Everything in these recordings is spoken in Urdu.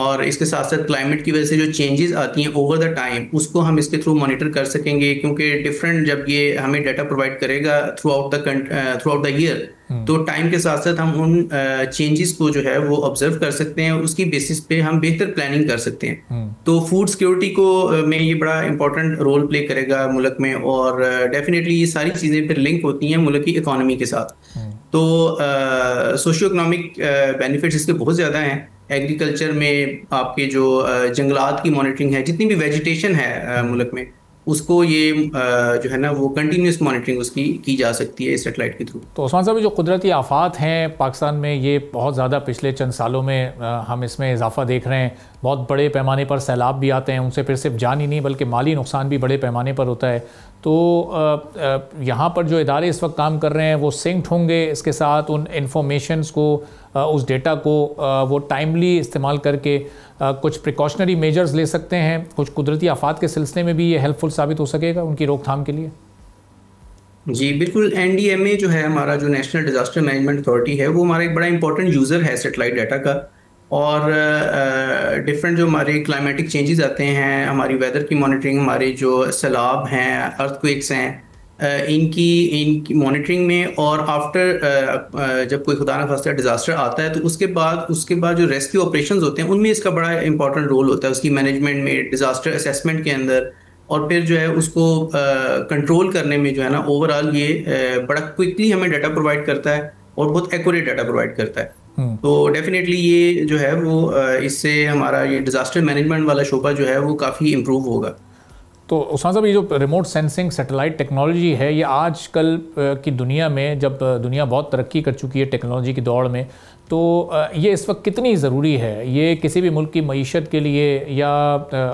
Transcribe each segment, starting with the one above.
اور اس کے ساتھ ساتھ کلائمیٹ کی وجہ سے جو چینجز آتی ہیں اوور دا ٹائم اس کو ہم اس کے تھرو مانیٹر کر سکیں گے، کیونکہ ڈفرینٹ جب یہ ہمیں ڈیٹا پرووائڈ کرے گا تھرو آؤٹ دا ایئر، تو ٹائم کے ساتھ ساتھ ہم ان چینجز کو جو ہے وہ آبزرو کر سکتے ہیں، اور اس کی بیسس پہ ہم بہتر پلاننگ کر سکتے ہیں. تو فوڈ سیکورٹی کو میں یہ بڑا امپورٹنٹ رول پلے کرے گا ملک میں، اور ڈیفینیٹلی یہ ساری چیزیں پھر لنک ہوتی ہیں ملک کی اکانومی کے ساتھ. تو سوشیو اکنامک بینیفٹس اس کے بہت زیادہ ہیں. ایگریکلچر میں آپ کے جو جنگلات کی مانیٹرنگ ہے، جتنی بھی ویجیٹیشن ہے ملک میں، اس کو یہ جو ہے نا وہ کنٹینیوس مانیٹرنگ اس کی جا سکتی ہے اس سیٹلائٹ کے تھرو. تو عثمان صاحب جو قدرتی آفات ہیں پاکستان میں، یہ بہت زیادہ پچھلے چند سالوں میں ہم اس میں اضافہ دیکھ رہے ہیں. بہت بڑے پیمانے پر سیلاب بھی آتے ہیں، ان سے پھر صرف جان ہی نہیں بلکہ مالی نقصان بھی بڑے پیمانے پر ہوتا ہے. تو یہاں پر جو ادارے اس وقت کام کر رہے ہیں وہ سنکڈ ہوں گے اس کے ساتھ، ان انفارمیشنز کو، اس ڈیٹا کو وہ ٹائملی استعمال کر کے کچھ پریکاشنری میجرز لے سکتے ہیں. کچھ قدرتی آفات کے سلسلے میں بھی یہ ہیلپ فل ثابت ہو سکے گا ان کی روک تھام کے لیے. جی بالکل. NDMA جو ہے ہمارا جو نیشنل ڈیزاسٹر مینجمنٹ اتھارٹی ہے، وہ ہمارا ایک بڑا امپورٹنٹ یوزر ہے سیٹلائٹ ڈیٹا کا. اور ڈفرینٹ جو ہمارے کلائمیٹک چینجز آتے ہیں، ہماری ویدر کی مانیٹرنگ، ہمارے جو سیلاب ہیں، ارتھ کویکس ہیں، ان کی مانیٹرنگ میں، اور آفٹر جب کوئی خدا نخواستہ ڈیزاسٹر آتا ہے تو اس کے بعد جو ریسکیو آپریشنز ہوتے ہیں ان میں اس کا بڑا امپورٹنٹ رول ہوتا ہے، اس کی مینجمنٹ میں، ڈیزاسٹر اسیسمنٹ کے اندر، اور پھر جو ہے اس کو کنٹرول کرنے میں جو ہے نا اوور آل یہ بڑا کوئکلی ہمیں ڈیٹا پرووائڈ کرتا ہے اور بہت ایکوریٹ ڈیٹا پرووائڈ کرتا ہے. تو ڈیفینیٹلی یہ جو ہے وہ اس سے ہمارا یہ ڈیزاسٹر مینجمنٹ والا شعبہ جو ہے وہ کافی امپروو ہوگا. تو عثمان صاحب یہ جو ریموٹ سینسنگ سیٹلائٹ ٹیکنالوجی ہے، یہ آج کل کی دنیا میں، جب دنیا بہت ترقی کر چکی ہے ٹیکنالوجی کی دوڑ میں، تو یہ اس وقت کتنی ضروری ہے؟ یہ کسی بھی ملک کی معیشت کے لیے یا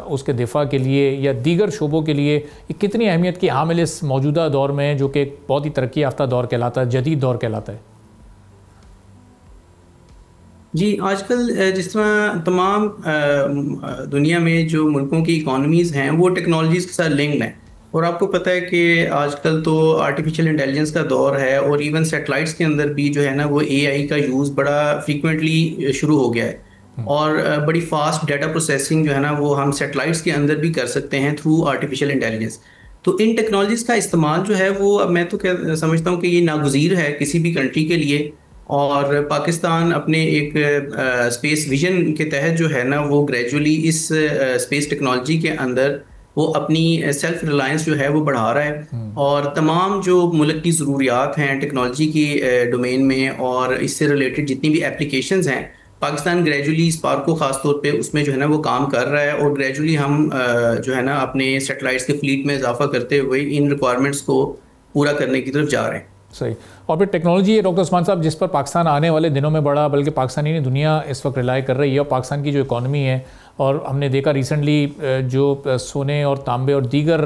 اس کے دفاع کے لیے یا دیگر شعبوں کے لیے یہ کتنی اہمیت کی حامل اس موجودہ دور میں، جو کہ بہت ہی ترقی یافتہ دور کہلاتا ہے، جدید دور کہلاتا ہے؟ جی آج کل جس طرح تمام دنیا میں جو ملکوں کی اکانومیز ہیں وہ ٹیکنالوجیز کے ساتھ لنکڈ ہیں، اور آپ کو پتہ ہے کہ آج کل تو آرٹیفیشیل انٹیلیجنس کا دور ہے، اور ایون سیٹلائٹس کے اندر بھی جو ہے نا وہ AI کا یوز بڑا فریکوینٹلی شروع ہو گیا ہے، اور بڑی فاسٹ ڈیٹا پروسیسنگ جو ہے نا وہ ہم سیٹلائٹس کے اندر بھی کر سکتے ہیں تھرو آرٹیفیشیل انٹیلیجنس. تو ان ٹیکنالوجیز کا استعمال جو ہے وہ اب میں تو سمجھتا ہوں کہ یہ ناگزیر ہے کسی بھی کنٹری کے لیے. اور پاکستان اپنے ایک اسپیس ویژن کے تحت جو ہے نا وہ گریجولی اس اسپیس ٹیکنالوجی کے اندر وہ اپنی سیلف ریلائنس جو ہے وہ بڑھا رہا ہے، اور تمام جو ملک کی ضروریات ہیں ٹیکنالوجی کی ڈومین میں اور اس سے ریلیٹڈ جتنی بھی اپلیکیشنز ہیں، پاکستان گریجولی اسپارک کو خاص طور پہ اس میں جو ہے نا وہ کام کر رہا ہے، اور گریجولی ہم جو ہے نا اپنے سیٹلائٹس کے فلیٹ میں اضافہ کرتے ہوئے ان ریکوائرمنٹس کو پورا کرنے کی طرف جا رہے ہیں. صحیح. اور پھر ٹیکنالوجی ہے ڈاکٹر عثمان صاحب جس پر پاکستان آنے والے دنوں میں بڑا، بلکہ پاکستانی نہیں دنیا اس وقت ریلائی کر رہی ہے، اور پاکستان کی جو اکانومی ہے، اور ہم نے دیکھا ریسنٹلی جو سونے اور تانبے اور دیگر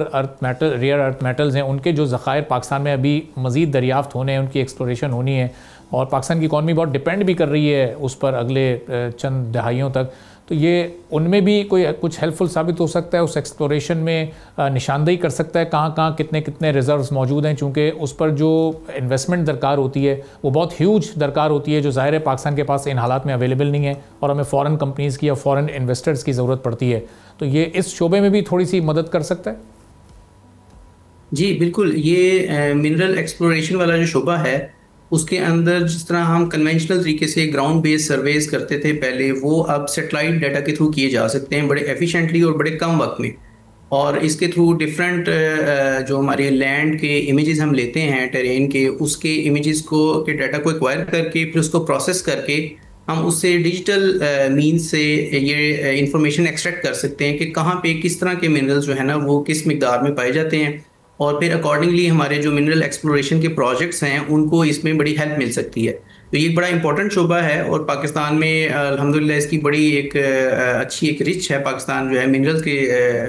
ریئر ارتھ میٹلز ہیں، ان کے جو ذخائر پاکستان میں ابھی مزید دریافت ہونے ہیں، ان کی ایکسپلوریشن ہونی ہے، اور پاکستان کی اکانومی بہت ڈپینڈ بھی کر رہی ہے اس پر اگلے چند دہائیوں تک. تو یہ ان میں بھی کچھ ہیلپ فل ثابت ہو سکتا ہے، اس ایکسپلوریشن میں نشاندہی کر سکتا ہے کہاں کتنے ریزروز موجود ہیں، چونکہ اس پر جو انویسٹمنٹ درکار ہوتی ہے وہ بہت ہیوج درکار ہوتی ہے، جو ظاہر ہے پاکستان کے پاس ان حالات میں اویلیبل نہیں ہے، اور ہمیں فورن کمپنیز کی یا فورن انویسٹرز کی ضرورت پڑتی ہے. تو یہ اس شعبے میں بھی تھوڑی سی مدد کر سکتا ہے. جی بالکل. یہ منرل ایکسپلوریشن والا جو شعبہ ہے اس کے اندر جس طرح ہم کنونشنل طریقے سے گراؤنڈ بیس سرویز کرتے تھے پہلے، وہ اب سیٹلائٹ ڈیٹا کے تھرو کیے جا سکتے ہیں بڑے ایفیشینٹلی اور بڑے کم وقت میں. اور اس کے تھرو ڈفرینٹ جو ہمارے لینڈ کے امیجز ہم لیتے ہیں ٹیرین کے، اس کے امیجز کے ڈیٹا کو ایکوائر کر کے پھر اس کو پروسیس کر کے ہم اس سے ڈیجیٹل مینز سے یہ انفارمیشن ایکسٹریکٹ کر سکتے ہیں کہ کہاں پہ کس طرح کے منرلز جو ہے نا وہ کس مقدار میں پائے جاتے ہیں، اور پھر اکارڈنگلی ہمارے جو منرل ایکسپلوریشن کے پروجیکٹس ہیں ان کو اس میں بڑی ہیلپ مل سکتی ہے. تو یہ بڑا امپورٹنٹ شعبہ ہے، اور پاکستان میں الحمدللہ اس کی بڑی ایک اچھی ایک رچ ہے پاکستان جو ہے منرلز کے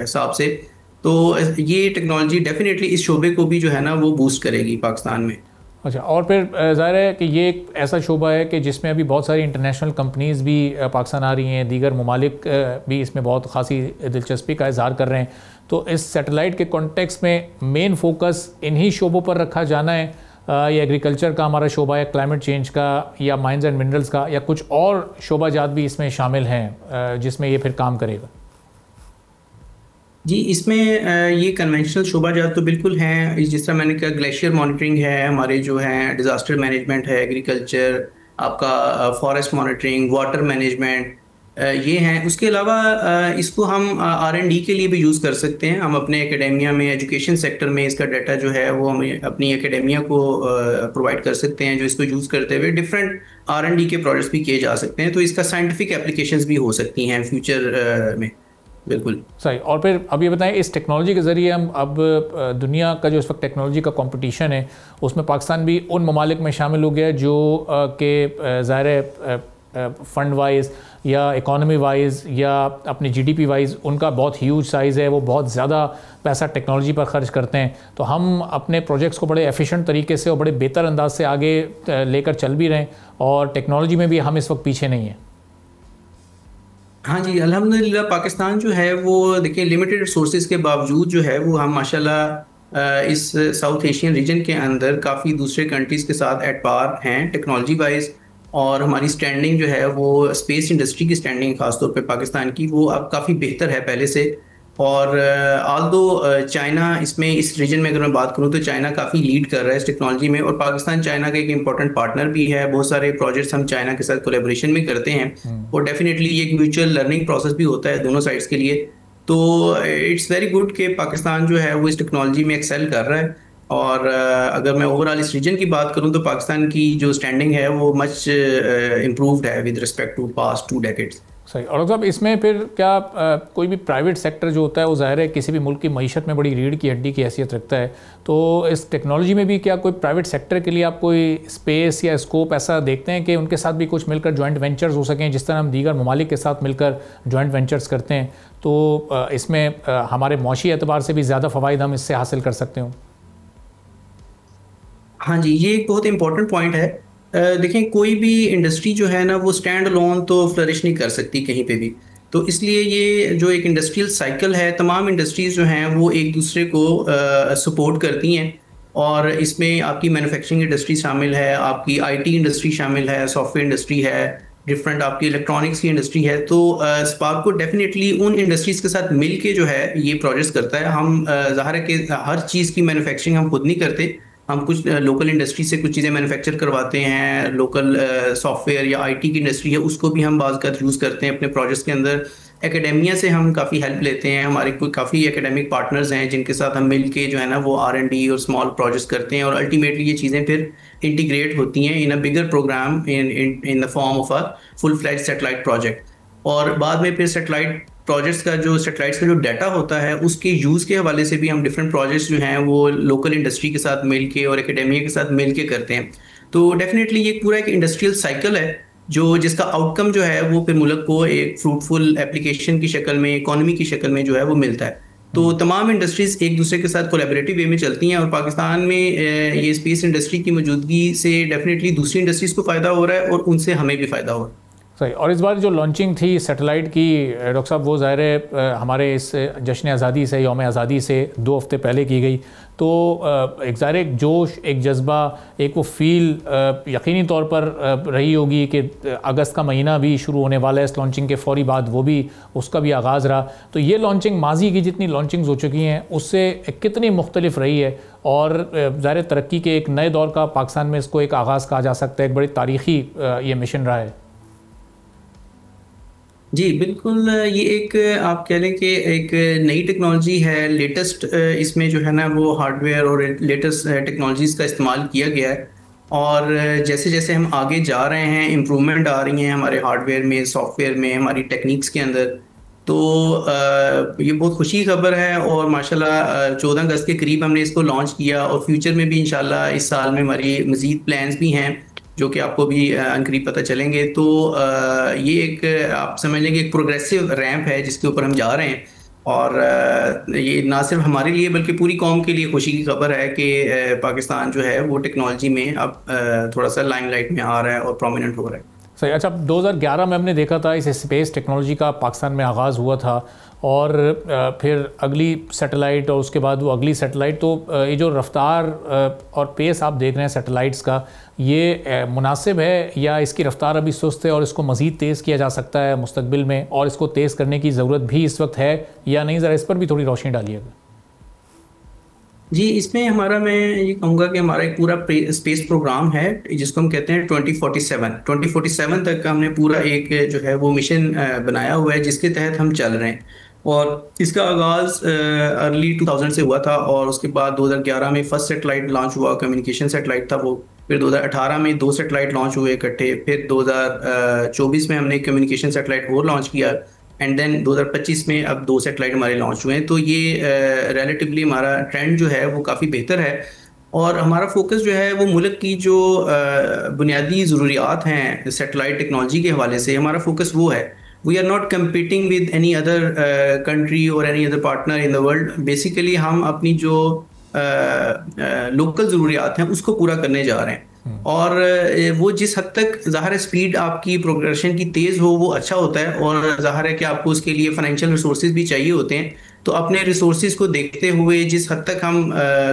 حساب سے. تو یہ ٹیکنالوجی ڈیفینیٹلی اس شعبے کو بھی جو ہے نا وہ بوسٹ کرے گی پاکستان میں. اچھا. اور پھر ظاہر ہے کہ یہ ایک ایسا شعبہ ہے کہ جس میں ابھی بہت ساری انٹرنیشنل کمپنیز بھی پاکستان آ رہی ہیں، دیگر ممالک بھی اس میں بہت خاصی دلچسپی کا اظہار کر رہے ہیں. تو اس سیٹلائٹ کے کانٹیکس میں مین فوکس انہی شعبوں پر رکھا جانا ہے یا ایگریکلچر کا ہمارا شعبہ ہے, کلائمیٹ چینج کا, یا مائنز اینڈ منرلز کا, یا کچھ اور شعبہ جات بھی اس میں شامل ہیں جس میں یہ پھر کام کرے گا؟ جی اس میں یہ کنونشنل شعبہ جات تو بالکل ہیں, جس طرح میں نے کہا گلیشیئر مانیٹرنگ ہے, ہمارے جو ہیں ڈیزاسٹر مینجمنٹ ہے, ایگریکلچر, آپ کا فارسٹ مانیٹرنگ, واٹر مینجمنٹ, یہ ہیں. اس کے علاوہ اس کو ہم R&D کے لیے بھی یوز کر سکتے ہیں. ہم اپنے اکیڈیمیا میں, ایجوکیشن سیکٹر میں اس کا ڈیٹا جو ہے وہ ہمیں اپنی اکیڈیمیا کو پرووائڈ کر سکتے ہیں, جو اس کو یوز کرتے ہوئے ڈفرینٹ R&D کے پروجیکٹس بھی کیے جا سکتے ہیں. تو اس کا سائنٹیفک اپلیکیشنز بھی ہو سکتی ہیں فیوچر میں. بالکل صحیح. اور پھر اب یہ بتائیں, اس ٹیکنالوجی کے ذریعے ہم اب دنیا کا جو اس وقت ٹیکنالوجی کا کمپٹیشن ہے اس میں پاکستان بھی ان ممالک میں شامل ہو گیا جو کہ ظاہر فنڈ وائز یا اکانومی وائز یا اپنی GDP وائز ان کا بہت ہیوج سائز ہے, وہ بہت زیادہ پیسہ ٹیکنالوجی پر خرچ کرتے ہیں. تو ہم اپنے پروجیکٹس کو بڑے ایفیشینٹ طریقے سے اور بڑے بہتر انداز سے آگے لے کر چل بھی رہے ہیں, اور ٹیکنالوجی میں بھی ہم اس وقت پیچھے نہیں ہیں. ہاں جی الحمدللہ پاکستان جو ہے وہ دیکھیں لمیٹڈ ریسورسز کے باوجود جو ہے وہ ہم ماشاءاللہ اس ساؤتھ ایشین ریجن کے اندر کافی دوسرے کنٹریز کے ساتھ ایٹ پار ہیں ٹیکنالوجی وائز. اور ہماری سٹینڈنگ جو ہے وہ اسپیس انڈسٹری کی سٹینڈنگ خاص طور پہ پاکستان کی وہ اب کافی بہتر ہے پہلے سے. اور آلدو چائنا اس میں اس ریجن میں اگر میں بات کروں تو چائنا کافی لیڈ کر رہا ہے اس ٹیکنالوجی میں, اور پاکستان چائنا کا ایک امپورٹنٹ پارٹنر بھی ہے. بہت سارے پروجیکٹس ہم چائنا کے ساتھ کولیبریشن میں کرتے ہیں, اور ڈیفینیٹلی یہ ایک میوچل لرننگ پروسیس بھی ہوتا ہے دونوں سائڈس کے لیے. تو اٹس ویری گڈ کہ پاکستان جو ہے وہ اس ٹیکنالوجی میں ایکسیل کر رہا ہے. اور اگر میں اوور آل اس ریجن کی بات کروں تو پاکستان کی جو اسٹینڈنگ ہے وہ مچ امپرووڈ ہے with respect to past 2 decades. صحیح. اور صاحب اس میں پھر کیا کوئی بھی پرائیویٹ سیکٹر جو ہوتا ہے وہ ظاہر ہے کسی بھی ملک کی معیشت میں بڑی ریڑھ کی ہڈی کی حیثیت رکھتا ہے, تو اس ٹیکنالوجی میں بھی کیا کوئی پرائیویٹ سیکٹر کے لیے آپ کوئی اسپیس یا اسکوپ ایسا دیکھتے ہیں کہ ان کے ساتھ بھی کچھ مل کر جوائنٹ وینچرز ہو سکیں, جس طرح ہم دیگر ممالک کے ساتھ مل کر جوائنٹ وینچرز کرتے ہیں, تو اس میں ہمارے معاشی اعتبار سے بھی زیادہ فوائد ہم اس سے حاصل کر سکتے ہوں؟ ہاں جی یہ ایک بہت امپورٹنٹ پوائنٹ ہے. دیکھیں کوئی بھی انڈسٹری جو ہے نا وہ اسٹینڈ الون تو فلرش نہیں کر سکتی کہیں پہ بھی. تو اس لیے یہ جو ایک انڈسٹریل سائیکل ہے, تمام انڈسٹریز جو ہیں وہ ایک دوسرے کو سپورٹ کرتی ہیں. اور اس میں آپ کی مینوفیکچرنگ انڈسٹری شامل ہے, آپ کی IT انڈسٹری شامل ہے, سافٹ ویئر انڈسٹری ہے, ڈفرینٹ آپ کی الیکٹرانکس کی انڈسٹری ہے. تو اسپارک کو ڈیفینیٹلی ان انڈسٹریز کے ساتھ مل کے جو ہے یہ پروجیکٹس کرتا ہے. ہم ظاہر ہے کہ ہر چیز کی مینوفیکچرنگ ہم خود نہیں کرتے, ہم کچھ لوکل انڈسٹری سے کچھ چیزیں مینوفیکچر کرواتے ہیں. لوکل سافٹ ویئر یا IT کی انڈسٹری ہے اس کو بھی ہم بعض کا یوز کرتے ہیں اپنے پروجیکٹس کے اندر. اکیڈیمیا سے ہم کافی ہیلپ لیتے ہیں, ہمارے کوئی کافی اکیڈیمک پارٹنرز ہیں جن کے ساتھ ہم مل کے جو ہے نا وہ R&D اور اسمال پروجیکٹس کرتے ہیں, اور الٹیمیٹلی یہ چیزیں پھر انٹیگریٹ ہوتی ہیں in a bigger programme in the form of a full fledged satellite project. اور بعد میں پھر سیٹلائٹ پروجیکٹس کا جو سیٹلائٹس کا جو ڈیٹا ہوتا ہے اس کے یوز کے حوالے سے بھی ہم ڈفرینٹ پروجیکٹس جو ہیں وہ لوکل انڈسٹری کے ساتھ مل کے اور اکیڈیمیا کے ساتھ مل کے کرتے ہیں. تو ڈیفینیٹلی یہ پورا ایک انڈسٹریل سائیکل ہے جو جس کا آؤٹ کم جو ہے وہ پھر ملک کو ایک فروٹفل اپلیکیشن کی شکل میں, اکانومی کی شکل میں جو ہے وہ ملتا ہے. تو تمام انڈسٹریز ایک دوسرے کے ساتھ کولیبریٹیو وے میں چلتی ہیں, اور پاکستان میں یہ اسپیس انڈسٹری کی موجودگی سے ڈیفینیٹلی دوسری انڈسٹریز کو فائدہ ہو رہا ہے اور ان سے ہمیں بھی فائدہ ہو رہا ہے. صحیح. اور اس بار جو لانچنگ تھی سیٹلائٹ کی ڈاکٹر صاحب, وہ ظاہر ہے ہمارے اس جشن آزادی سے, یوم آزادی سے 2 ہفتے پہلے کی گئی. تو ایک ظاہر ایک جوش, ایک جذبہ, ایک وہ فیل یقینی طور پر رہی ہوگی کہ اگست کا مہینہ بھی شروع ہونے والا ہے اس لانچنگ کے فوری بعد, وہ بھی اس کا بھی آغاز رہا. تو یہ لانچنگ ماضی کی جتنی لانچنگز ہو چکی ہیں اس سے کتنی مختلف رہی ہے, اور ظاہر ترقی کے ایک نئے دور کا پاکستان میں اس کو ایک آغاز کہا جا سکتا ہے, ایک بڑی تاریخی یہ مشن رہا ہے. جی بالکل, یہ ایک آپ کہہ لیں کہ ایک نئی ٹیکنالوجی ہے, لیٹسٹ اس میں جو ہے نا وہ ہارڈ ویئر اور لیٹسٹ ٹیکنالوجیز کا استعمال کیا گیا ہے. اور جیسے جیسے ہم آگے جا رہے ہیں امپرومنٹ آ رہی ہیں ہمارے ہارڈ ویئر میں, سافٹ ویئر میں, ہماری ٹیکنیکس کے اندر. تو یہ بہت خوشی کی خبر ہے. اور ماشاءاللہ 14 اگست کے قریب ہم نے اس کو لانچ کیا, اور فیوچر میں بھی انشاءاللہ اس سال میں ہماری مزید پلانز بھی ہیں جو کہ آپ کو بھی عنقریب پتہ چلیں گے. تو یہ ایک آپ سمجھ لیں کہ ایک پروگریسو ریمپ ہے جس کے اوپر ہم جا رہے ہیں, اور یہ نہ صرف ہمارے لیے بلکہ پوری قوم کے لیے خوشی کی خبر ہے کہ پاکستان جو ہے وہ ٹیکنالوجی میں اب تھوڑا سا لائم لائٹ میں آ رہا ہے اور پرومیننٹ ہو رہا ہے. صحیح. اچھا, 2011 میں ہم نے دیکھا تھا اس اسپیس ٹیکنالوجی کا پاکستان میں آغاز ہوا تھا, اور پھر اگلی سیٹلائٹ اور اس کے بعد وہ اگلی سیٹلائٹ. تو یہ جو رفتار اور پیس آپ دیکھ رہے ہیں سیٹلائٹس کا, یہ مناسب ہے یا اس کی رفتار ابھی سست ہے اور اس کو مزید تیز کیا جا سکتا ہے مستقبل میں, اور اس کو تیز کرنے کی ضرورت بھی اس وقت ہے یا نہیں؟ ذرا اس پر بھی تھوڑی روشنی ڈالیے گا. جی, اس میں میں یہ کہوں گا کہ ہمارا ایک پورا اسپیس پروگرام ہے جس کو ہم کہتے ہیں 2047 تک ہم نے پورا ایک جو ہے وہ مشن بنایا ہوا ہے جس کے تحت ہم چل رہے ہیں. اور اس کا آغاز ارلی 2000 سے ہوا تھا, اور اس کے بعد 2011 میں فرسٹ سیٹلائٹ لانچ ہوا, کمیونیکیشن سیٹلائٹ تھا وہ. پھر 2018 میں 2 سیٹلائٹ لانچ ہوئے اکٹھے. پھر 2024 میں ہم نے کمیونیکیشن سیٹلائٹ اور لانچ کیا, اینڈ دین 2025 میں اب 2 سیٹلائٹ ہمارے لانچ ہوئے ہیں. تو یہ ریلیٹیولی ہمارا ٹرینڈ جو ہے وہ کافی بہتر ہے, اور ہمارا فوکس جو ہے وہ ملک کی جو بنیادی ضروریات ہیں سیٹلائٹ ٹیکنالوجی کے حوالے سے, ہمارا فوکس وہ ہے. We are not competing with any other country or any other partner in the world. Basically ہم اپنی جو لوکل ضروریات ہیں اس کو پورا کرنے جا رہے ہیں, اور وہ جس حد تک ظاہر ہے اسپیڈ آپ کی پروگریشن کی تیز ہو وہ اچھا ہوتا ہے, اور ظاہر ہے کہ آپ کو اس کے لیے فائنینشیل ریسورسز بھی چاہیے ہوتے ہیں. تو اپنے ریسورسز کو دیکھتے ہوئے جس حد تک ہم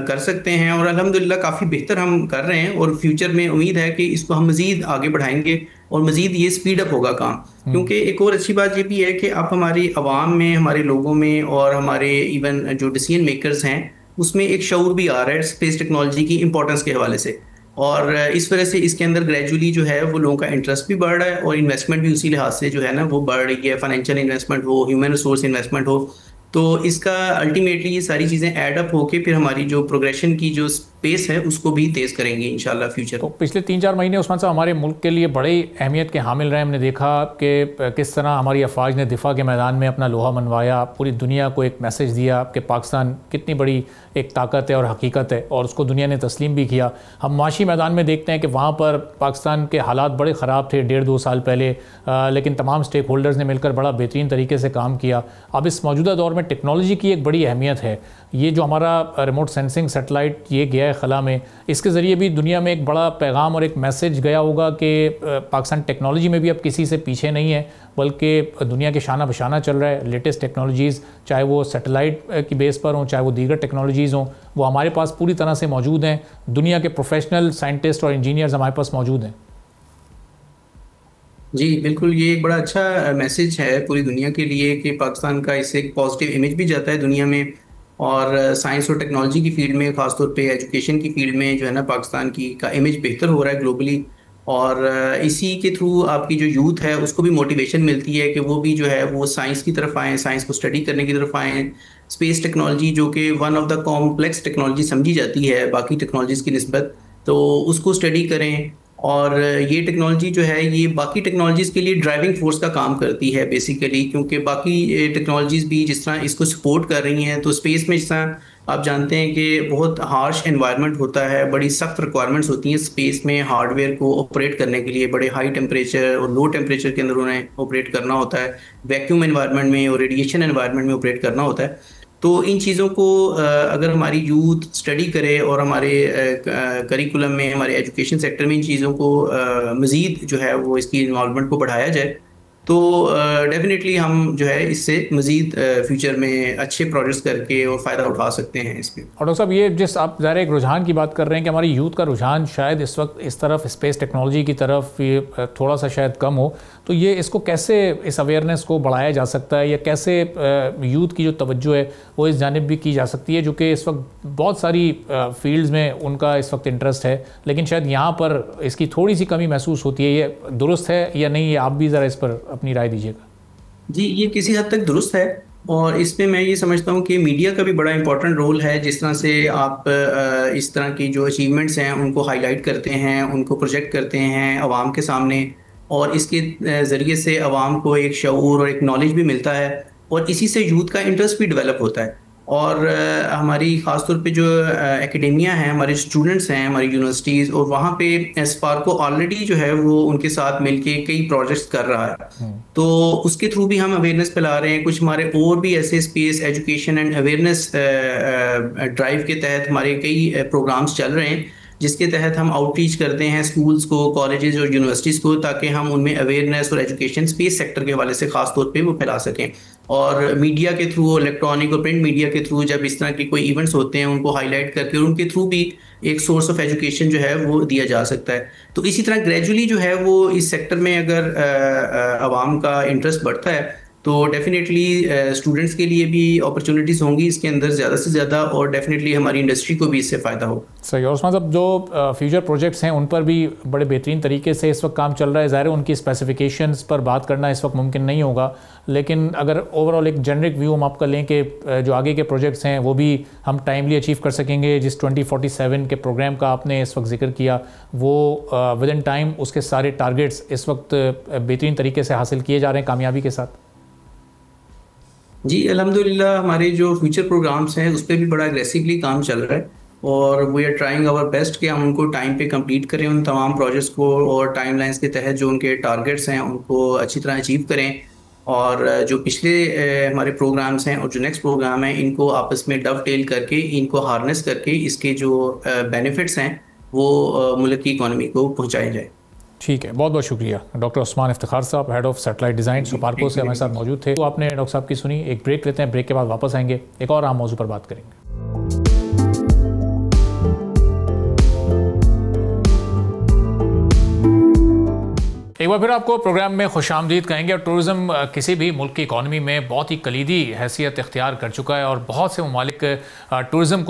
کر سکتے ہیں, اور الحمدللہ کافی بہتر ہم کر رہے ہیں, اور فیوچر میں امید ہے کہ اس کو ہم مزید آگے بڑھائیں گے اور مزید یہ اسپیڈ اپ ہوگا کام. کیونکہ ایک اور اچھی بات یہ بھی ہے کہ اب ہماری عوام میں, ہمارے لوگوں میں, اور ہمارے ایون جو ڈیسیژن میکرز ہیں اس میں ایک شعور بھی آ رہا ہے اسپیس ٹیکنالوجی کی امپورٹنس کے حوالے سے, اور اس وجہ سے اس کے اندر گریجولی جو ہے وہ لوگوں کا انٹرسٹ بھی بڑھ رہا ہے, اور انویسٹمنٹ بھی اسی لحاظ سے جو ہے نا وہ بڑھ رہی ہے. فائنینشیل انویسٹمنٹ ہو, ہیومن ریسورس انویسٹمنٹ ہو, تو اس کا الٹیمیٹلی یہ ساری چیزیں ایڈ اپ ہو کے پھر ہماری جو پروگریشن کی جو اسپیس ہے اس کو بھی تیز کریں گے انشاءاللہ فیوچر. تو پچھلے 3-4 مہینے عثمان صاحب ہمارے ملک کے لیے بڑی اہمیت کے حامل رہے. ہم نے دیکھا کہ کس طرح ہماری افواج نے دفاع کے میدان میں اپنا لوہا منوایا, پوری دنیا کو ایک میسج دیا کہ پاکستان کتنی بڑی ایک طاقت ہے اور حقیقت ہے, اور اس کو دنیا نے تسلیم بھی کیا. ہم معاشی میدان میں دیکھتے ہیں کہ وہاں پر پاکستان کے حالات بڑے خراب تھے 1.5-2 سال پہلے, لیکن تمام سٹیک ہولڈرز نے مل کر بڑا بہترین طریقے سے کام کیا. اب اس موجودہ دور میں ٹیکنالوجی کی ایک بڑی اہمیت ہے. یہ جو ہمارا ریموٹ سینسنگ سیٹلائٹ یہ گیا ہے خلا میں, اس کے ذریعے بھی دنیا میں ایک بڑا پیغام اور ایک میسج گیا ہوگا کہ پاکستان ٹیکنالوجی میں بھی اب کسی سے پیچھے نہیں ہے, بلکہ دنیا کے شانہ بشانہ چل رہا ہے. لیٹسٹ ٹیکنالوجیز چاہے وہ سیٹلائٹ کی بیس پر ہوں, چاہے وہ دیگر ٹیکنالوجیز ہوں, وہ ہمارے پاس پوری طرح سے موجود ہیں. دنیا کے پروفیشنل سائنٹسٹ اور انجینئرز ہمارے پاس موجود ہیں. جی بالکل, یہ ایک بڑا اچھا میسج ہے پوری دنیا کے لیے کہ پاکستان کا اس سے ایک پازیٹیو امیج بھی جاتا ہے دنیا میں, اور سائنس اور ٹیکنالوجی کی فیلڈ میں, خاص طور پہ ایجوکیشن کی فیلڈ میں جو ہے نا پاکستان کا امیج بہتر ہو رہا ہے گلوبلی. اور اسی کے تھرو آپ کی جو یوتھ ہے اس کو بھی موٹیویشن ملتی ہے کہ وہ بھی جو ہے وہ سائنس کی طرف آئیں, سائنس کو اسٹڈی کرنے کی طرف آئیں. اسپیس ٹیکنالوجی جو کہ one of the complex technology سمجھی جاتی ہے باقی ٹیکنالوجیز کی نسبت, تو اس کو اسٹڈی کریں. اور یہ ٹیکنالوجی جو ہے یہ باقی ٹیکنالوجیز کے لیے ڈرائیونگ فورس کا کام کرتی ہے بیسیکلی, کیونکہ باقی ٹیکنالوجیز بھی جس طرح اس کو سپورٹ کر رہی ہیں. تو اسپیس میں جس طرح آپ جانتے ہیں کہ بہت ہارش انوائرمنٹ ہوتا ہے, بڑی سخت ریکوائرمنٹس ہوتی ہیں اسپیس میں ہارڈ ویئر کو آپریٹ کرنے کے لیے. بڑے ہائی ٹیمپریچر اور لو ٹیمپریچر کے اندر انہیں آپریٹ کرنا ہوتا ہے, ویکیوم انوائرمنٹ میں اور ریڈیشن انوائرمنٹ میں آپریٹ کرنا ہوتا ہے. تو ان چیزوں کو اگر ہماری یوتھ اسٹڈی کرے اور ہمارے کریکولم میں, ہمارے ایجوکیشن سیکٹر میں ان چیزوں کو مزید جو ہے وہ اس کی انوالومنٹ کو بڑھایا جائے, تو ڈیفینیٹلی ہم جو ہے اس سے مزید فیوچر میں اچھے پروجیکٹس کر کے اور فائدہ اٹھا سکتے ہیں اس میں. اور ڈاکٹر صاحب یہ جس آپ ظاہر ایک رجحان کی بات کر رہے ہیں کہ ہماری یوتھ کا رجحان شاید اس وقت اس طرف اسپیس ٹیکنالوجی کی طرف یہ تھوڑا سا شاید کم ہو, تو یہ اس کو کیسے اس اویئرنیس کو بڑھایا جا سکتا ہے, یا کیسے یوتھ کی جو توجہ ہے وہ اس جانب بھی کی جا سکتی ہے, جو کہ اس وقت بہت ساری فیلڈز میں ان کا اس وقت انٹرسٹ ہے لیکن شاید یہاں پر اس کی تھوڑی سی کمی محسوس ہوتی ہے. یہ درست ہے یا نہیں, یہ آپ بھی ذرا اس پر اپنی رائے دیجیے گا. جی یہ کسی حد تک درست ہے, اور اس میں میں یہ سمجھتا ہوں کہ میڈیا کا بھی بڑا امپورٹنٹ رول ہے. جس طرح سے آپ اس طرح کی جو اچیومنٹس ہیں ان کو ہائی لائٹ کرتے ہیں, ان کو پروجیکٹ کرتے ہیں عوام کے سامنے, اور اس کے ذریعے سے عوام کو ایک شعور اور ایک نالج بھی ملتا ہے, اور اسی سے یوتھ کا انٹرسٹ بھی ڈیولپ ہوتا ہے. اور ہماری خاص طور پہ جو اکیڈیمیا ہیں, ہمارے اسٹوڈنٹس ہیں ہماری یونیورسٹیز, اور وہاں پہ اسپارکو آلریڈی جو ہے وہ ان کے ساتھ مل کے کئی پروجیکٹس کر رہا ہے, تو اس کے تھرو بھی ہم اویئرنیس پھیلا رہے ہیں. کچھ ہمارے اور بھی ایسے space education and awareness drive کے تحت ہمارے کئی پروگرامس چل رہے ہیں. جس کے تحت ہم آؤٹ ریچ کرتے ہیں اسکولس کو، کالجز اور یونیورسٹیز کو، تاکہ ہم ان میں اویئرنیس اور ایجوکیشن اسپیس سیکٹر کے حوالے سے خاص طور پہ وہ پھیلا سکیں. اور میڈیا کے تھرو، الیکٹرانک اور پرنٹ میڈیا کے تھرو جب اس طرح کے کوئی ایونٹس ہوتے ہیں ان کو ہائی لائٹ کر کے اور ان کے تھرو بھی ایک سورس آف ایجوکیشن جو ہے وہ دیا جا سکتا ہے. تو اسی طرح گریجولی جو ہے وہ اس سیکٹر میں اگر عوام کا انٹرسٹ بڑھتا ہے تو ڈیفینیٹلی اسٹوڈنٹس کے لیے بھی اپرچونیٹیز ہوں گی اس کے اندر زیادہ سے زیادہ، اور ڈیفینیٹلی ہماری انڈسٹری کو بھی اس سے فائدہ ہوگا. صحیح. اور عثمان صاحب، جو فیوچر پروجیکٹس ہیں ان پر بھی بڑے بہترین طریقے سے اس وقت کام چل رہا ہے. ظاہر ہے ان کی اسپیسیفکیشنز پر بات کرنا اس وقت ممکن نہیں ہوگا، لیکن اگر اوور آل ایک جنرک ویو ہم آپ کا لیں کہ جو آگے کے پروجیکٹس ہیں وہ بھی ہم ٹائملی اچیو کر سکیں گے. جس 2047 کے پروگرام کا آپ نے اس وقت ذکر کیا وہ ود ان ٹائم اس کے سارے ٹارگیٹس اس وقت بہترین طریقے سے حاصل کیے جا رہے ہیں کامیابی کے ساتھ. جی الحمدللہ ہمارے جو فیوچر پروگرامس ہیں اس پہ بھی بڑا اگریسولی کام چل رہا ہے، اور we are trying our best کہ ہم ان کو ٹائم پہ کمپلیٹ کریں ان تمام پروجیکٹس کو، اور ٹائم لائنس کے تحت جو ان کے ٹارگیٹس ہیں ان کو اچھی طرح اچیو کریں. اور جو پچھلے ہمارے پروگرامس ہیں اور جو نیکسٹ پروگرام ہیں ان کو آپس میں ڈو ٹیل کر کے، ان کو ہارنس کر کے اس کے جو بینیفٹس ہیں وہ ملک کی اکانومی کو پہنچائے جائے. ٹھیک ہے، بہت بہت شکریہ. ڈاکٹر عثمان افتخار صاحب، head of satellite design SUPARCO سے ہمارے ساتھ موجود تھے. تو آپ نے ڈاکٹر صاحب کی سنی. ایک بریک لیتے ہیں، بریک کے بعد واپس آئیں گے، ایک اور اہم موضوع پر بات کریں گے. ایک بار پھر آپ کو پروگرام میں خوش آمدید کہیں گے. اور ٹورزم کسی بھی ملک کی اکانومی میں بہت ہی کلیدی حیثیت اختیار کر چکا ہے، اور بہت سے ممالک ٹورزم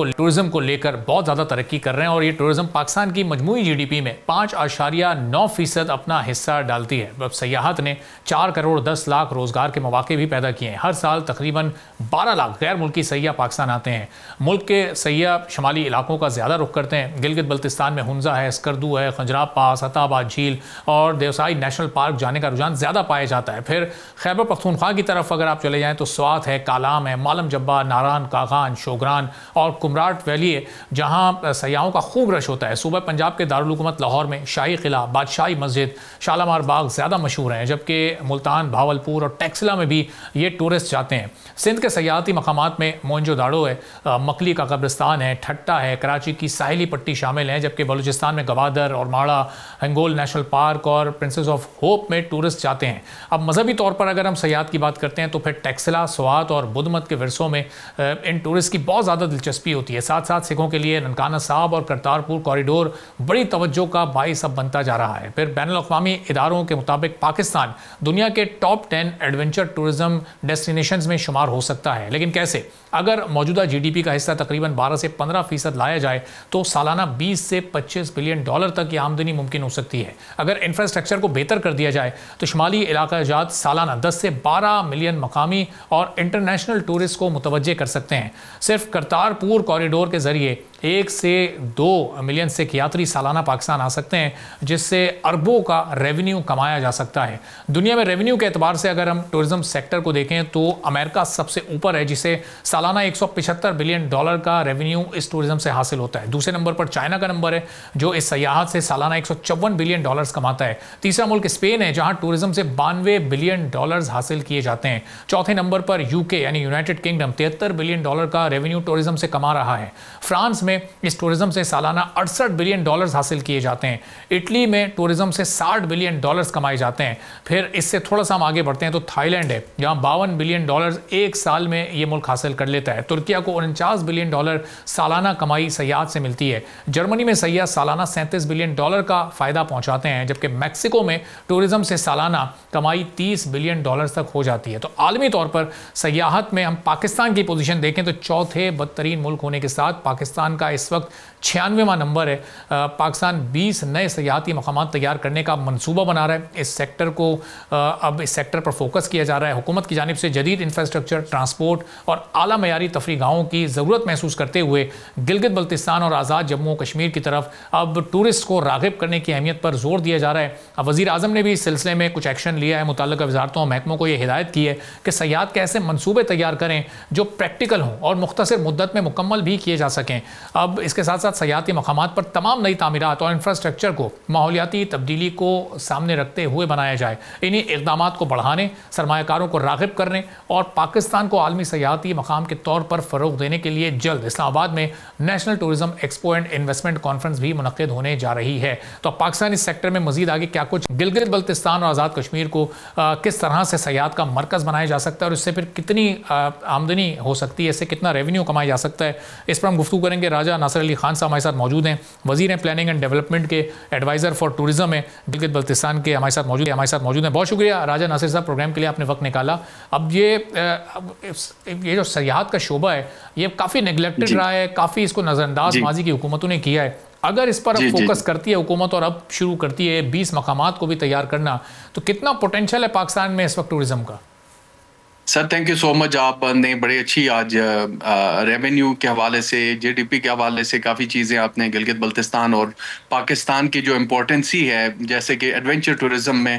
کو لے کر بہت زیادہ ترقی کر رہے ہیں. اور یہ ٹورزم پاکستان کی مجموعی جی ڈی پی میں 5.9% اپنا حصہ ڈالتی ہے. اب سیاحت نے 4 کروڑ 10 لاکھ روزگار کے مواقع بھی پیدا کیے ہیں. ہر سال تقریباً 12 لاکھ غیر ملکی سیاح پاکستان آتے ہیں. ملک کے سیاح شمالی علاقوں کا زیادہ رخ کرتے ہیں. گلگت بلتستان میں ہنزا ہے، اسکردو ہے، خنجراب پاس، عطا آباد جھیل اور دیوسائی نیشنل پارک جانے کا رجحان زیادہ پایا جاتا ہے. پھر خیبر پختونخوا کی طرف اگر آپ چلے جائیں تو سوات ہے، کالام ہے، مالم جبہ، ناران، کاغان، شوگران اور کمراٹ ویلی ہے جہاں سیاحوں کا خوب رش ہوتا ہے. صوبہ پنجاب کے دارالحکومت لاہور میں شاہی قلعہ، بادشاہی مسجد، شالامار باغ زیادہ مشہور ہیں، جبکہ ملتان، بھاولپور اور ٹیکسلا میں بھی یہ ٹورسٹ جاتے ہیں. سندھ کے سیاحتی مقامات میں موئنجو داڑو ہے، مکلی کا قبرستان ہے، ٹھٹا ہے، کراچی کی ساحلی پٹی شامل ہیں، جبکہ بلوچستان میں گوادر اور ماڑا، ہنگول نیشنل پارک اور پرنسس آف ہوپ میں ٹورسٹ جاتے ہیں. اب مذہبی طور پر اگر ہم سیاحت کی بات کرتے ہیں تو پھر ٹیکسلا، سوات اور بدھ مت کے ورثوں میں ان ٹورسٹ کی بہت زیادہ دلچسپی ہوتی ہے. ساتھ ساتھ سکھوں کے لیے ننکانہ صاحب اور کرتارپور کوریڈور بڑی توجہ کا باعث اب بنتا جا رہا ہے. پھر بین الاقوامی اداروں کے مطابق پاکستان دنیا کے ٹاپ 10 ایڈونچر ٹورزم ڈیسٹینیشنز میں شمار ہو سکتا ہے. لیکن کیسے؟ اگر موجودہ جی ڈی پی کا حصہ تقریباً 12 سے 15% لایا جائے تو سالانہ 20 سے 25 بلین ڈالر تک یہ آمدنی ممکن ہو سکتی ہے. اگر انفراسٹرکچر کو بہتر کر دیا جائے تو شمالی علاقہ جات سالانہ 10 سے 12 ملین مقامی اور انٹرنیشنل ٹورسٹ کو متوجہ کر سکتے ہیں. صرف کرتارپور کوریڈور کے ذریعے 1 سے 2 ملین سکھ یاتری سالانہ پاکستان آ سکتے ہیں، جس سے اربوں کا ریونیو کمایا جا سکتا ہے. دنیا میں ریونیو کے اعتبار سے اگر ہم ٹورزم سیکٹر کو دیکھیں تو امریکہ سب سے اوپر ہے، جسے سالانہ 175 بلین ڈالر کا ریونیو اس ٹورزم سے حاصل ہوتا ہے. دوسرے نمبر پر چائنا کا نمبر ہے جو اس سیاحت سے سالانہ 154 بلین ڈالرز کماتا ہے. تیسرا ملک اسپین ہے جہاں ٹورزم سے 92 بلین ڈالرز حاصل کیے جاتے ہیں. چوتھے نمبر پر یو کے یعنی یونائٹڈ کنگڈم 73 بلین ڈالر کا ریونیو ٹورزم سے کما رہا ہے. فرانس میں اس ٹورزم سے سالانہ 68 بلین ڈالرز حاصل کیے جاتے ہیں. اٹلی میں ٹورزم سے 60 بلین ڈالرز کمائے جاتے ہیں. پھر اس سے تھوڑا سا ہم آگے بڑھتے ہیں تو تھائی لینڈ ہے جہاں 52 بلین ڈالرز ایک سال میں یہ ملک حاصل کر لیتا ہے. ترکیہ کو 49 بلین ڈالر سالانہ کمائی سیاحت سے ملتی ہے. جرمنی میں سیاح سالانہ 37 بلین ڈالر کا فائدہ پہنچاتے ہیں، جبکہ میکسیکو میں ٹورزم سے سالانہ کمائی 30 بلین ڈالر تک ہو جاتی ہے. تو عالمی طور پر سیاحت میں ہم پاکستان کی پوزیشن دیکھیں تو چوتھے بدترین ملک ہونے کے ساتھ پاکستان کا اس وقت 96واں نمبر ہے. پاکستان 20 نئے سیاحتی مقامات تیار کرنے کا منصوبہ بنا رہا ہے. اس سیکٹر کو اب اس سیکٹر پر فوکس کیا جا رہا ہے. حکومت کی جانب سے جدید انفراسٹرکچر، ٹرانسپورٹ اور اعلیٰ معیاری تفریح گاہوں کی ضرورت محسوس کرتے ہوئے گلگت بلتستان اور آزاد جموں و کشمیر کی طرف اب ٹورسٹ کو راغب کرنے کی اہمیت پر زور دیا جا رہا ہے. وزیر وزیر اعظم نے بھی اس سلسلے میں کچھ ایکشن لیا ہے، متعلقہ وزارتوں اور محکموں کو یہ ہدایت کی ہے کہ سیاحت کے ایسے منصوبے تیار کریں جو پریکٹیکل ہوں اور مختصر مدت میں مکمل بھی کیے جا سکیں۔ اب اس کے ساتھ ساتھ سیاحتی مقامات پر تمام نئی تعمیرات اور انفراسٹرکچر کو ماحولیاتی تبدیلی کو سامنے رکھتے ہوئے بنایا جائے۔ انہی اقدامات کو بڑھانے، سرمایہ کاروں کو راغب کرنے اور پاکستان کو عالمی سیاحتی مقام کے طور پر فروغ دینے کے لیے جلد اسلام آباد میں national tourism expo and investment conference بھی منعقد ہونے جا رہی ہے۔ تو اب پاکستان اس سیکٹر میں مزید آگے کیا کچھ، گلگت بلتستان اور آزاد کشمیر کو کس طرح سے سیاحت کا مرکز بنایا جا سکتا ہے اور اس سے پھر کتنی آمدنی ہو سکتی ہے، اس سے کتنا ریونیو کمایا جا سکتا ہے، اس پر ہم گفتگو کریں گے۔ راجہ ناصر علی خان صاحب ہمارے ساتھ موجود ہیں، وزیر ہیں پلاننگ اینڈ ڈیولپمنٹ کے، ایڈوائزر فار ٹورزم ہیں گلگت بلتستان کے، ہمارے ساتھ موجود ہیں۔ بہت شکریہ راجہ ناصر صاحب، پروگرام کے لیے آپ نے وقت نکالا۔ اب یہ جو سیاحت کا شعبہ ہے یہ کافی نیگلیکٹڈ رہا ہے، کافی اس کو نظر انداز ماضی کی حکومتوں نے کیا ہے۔ اگر اس پر اب فوکس کرتی ہے حکومت اور اب شروع کرتی ہے 20 مقامات کو بھی تیار کرنا، تو کتنا پوٹینشل ہے پاکستان میں اس وقت ٹورزم کا؟ سر تھینک یو سو مچ، آپ نے بڑی اچھی آج ریونیو کے حوالے سے، جی ڈی پی کے حوالے سے کافی چیزیں آپ نے گلگت بلتستان اور پاکستان کی جو امپورٹنسی ہے، جیسے کہ ایڈونچر ٹورزم میں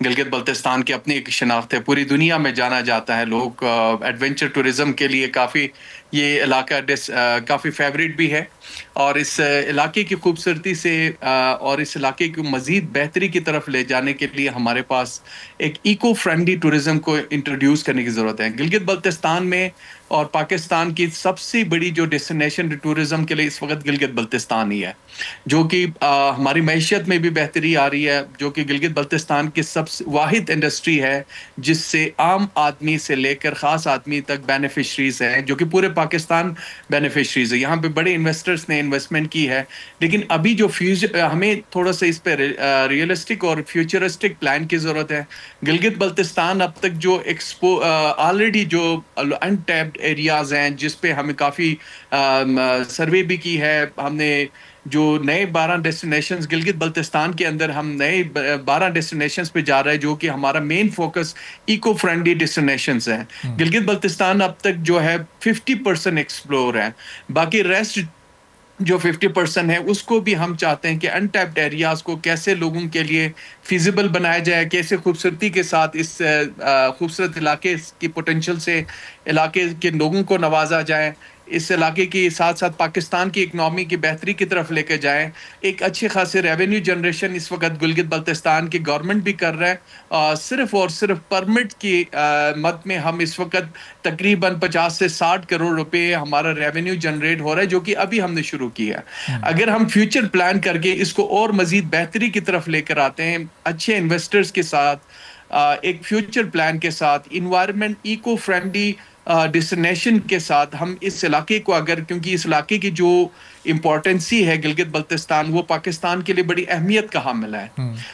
گلگت بلتستان کی اپنی ایک شناخت ہے، پوری دنیا میں جانا جاتا ہے، لوگ ایڈونچر ٹورزم کے لیے کافی، یہ علاقہ کافی فیوریٹ بھی ہے، اور اس علاقے کی خوبصورتی سے اور اس علاقے کو مزید بہتری کی طرف لے جانے کے لیے ہمارے پاس ایک ایکو فرینڈلی ٹورزم کو انٹروڈیوس کرنے کی ضرورت ہے۔ گلگت بلتستان میں اور پاکستان کی سب سے بڑی جو ڈیسٹینیشن ٹورزم کے لیے اس وقت گلگت بلتستان ہی ہے، جو کہ ہماری معیشت میں بھی بہتری آ رہی ہے، جو کہ گلگت بلتستان کی سب سے واحد انڈسٹری ہے جس سے عام آدمی سے لے کر خاص آدمی تک بینیفیشریز ہیں، جو کہ پورے پاکستان بینیفیشریز ہے۔ یہاں پہ بڑے انویسٹرز نے انویسٹمنٹ کی ہے، لیکن ابھی جو ہمیں تھوڑا سا اس پہ ریئلسٹک اور فیوچرسٹک پلان کی ضرورت ہے۔ گلگت بلتستان اب تک جو آلریڈی جو انٹیپڈ ایریاز ہیں، جس پہ ہمیں کافی سروے بھی کی ہے، ہم نے جو نئے 12 ڈیسٹینیشنز گلگت بلتستان کے اندر، ہم نئے 12 ڈیسٹینیشنز پہ جا رہے ہیں، جو کہ ہمارا main focus eco friendly destinations ہیں۔ گلگت بلتستان اب تک جو ہے 50% ایکسپلور ہے، باقی ریسٹ جو 50% ہے اس کو بھی ہم چاہتے ہیں کہ انٹیپڈ ایریاز کو کیسے لوگوں کے لیے فیزیبل بنایا جائے، کیسے خوبصورتی کے ساتھ اس خوبصورت علاقے کی پوٹینشل سے علاقے کے لوگوں کو نوازا جائے، اس علاقے کی ساتھ ساتھ پاکستان کی اکنامی کی بہتری کی طرف لے کے جائیں۔ ایک اچھے خاصے ریونیو جنریشن اس وقت گلگت بلتستان کی گورنمنٹ بھی کر رہا ہے، صرف اور صرف پرمٹ کی مد میں ہم اس وقت تقریباً 50 سے 60 کروڑ روپے ہمارا ریونیو جنریٹ ہو رہا ہے، جو کہ ابھی ہم نے شروع کیا ہے۔ اگر ہم فیوچر پلان کر کے اس کو اور مزید بہتری کی طرف لے کر آتے ہیں، اچھے انویسٹرز کے ساتھ، ایک فیوچر پلان کے ساتھ، انوائرمنٹ ایکو فرینڈلی ڈیسٹینیشن کے ساتھ، ہم اس علاقے کو اگر، کیونکہ اس علاقے کی جو امپورٹنسی ہے گلگت بلتستان، وہ پاکستان کے لیے بڑی اہمیت کا حامل ہے،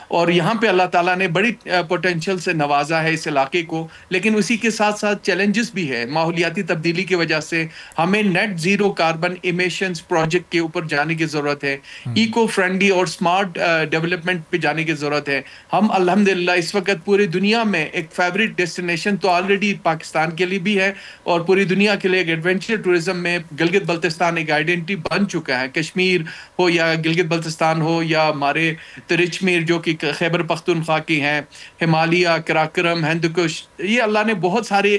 اور یہاں پہ اللہ تعالیٰ نے بڑی پوٹینشل سے نوازا ہے اس علاقے کو، لیکن اسی کے ساتھ ساتھ چیلنجز بھی ہے۔ ماحولیاتی تبدیلی کی وجہ سے ہمیں net zero carbon emissions project کے اوپر جانے کی ضرورت ہے، ایکو فرینڈلی اور سمارٹ ڈیولپمنٹ پہ جانے کی ضرورت ہے۔ ہم الحمدللہ اس وقت پوری دنیا میں ایک فیوریٹ ڈیسٹینیشن تو آلریڈی پاکستان کے لیے بھی ہے، اور پوری دنیا کے لیے ایک ایڈونچر ٹورزم میں گلگت بلتستان ایک آئیڈینٹی بن چکا ہے۔ کشمیر ہو یا گلگت بلتستان ہو یا ہمارے ترچمیر جو کہ خیبر پختونخوا کی ہیں، ہمالیہ، کراکرم، ہندوکش، یہ اللہ نے بہت سارے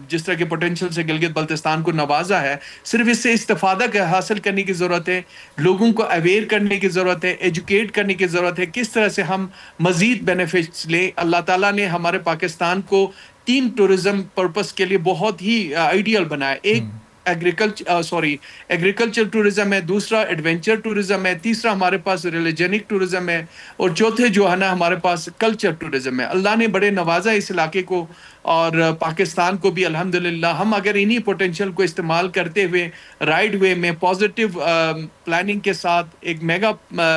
جس طرح کے پوٹینشل سے گلگت بلتستان کو نوازا ہے۔ صرف اس سے استفادہ حاصل کرنے کی ضرورت ہے، لوگوں کو اویئر کرنے کی ضرورت ہے، ایجوکیٹ کرنے کی ضرورت ہے، کس طرح سے ہم مزید بینیفٹس لیں۔ اللہ تعالیٰ نے ہمارے پاکستان کو 3 ٹورزم پرپس کے لیے بہت ہی آئیڈیل بنایا۔ ایک ایگریکلچر ٹورزم ہے، دوسرا ایڈونچر ٹورزم ہے، تیسرا ہمارے پاس ریلیجنک ٹورزم ہے، اور چوتھے جو ہے نا ہمارے پاس کلچر ٹورزم ہے۔ اللہ نے بڑے نوازا اس علاقے کو اور پاکستان کو بھی الحمدللہ۔ ہم اگر انہی پوٹینشل کو استعمال کرتے ہوئے رائٹ وے میں پازیٹیو پلاننگ کے ساتھ، ایک میگا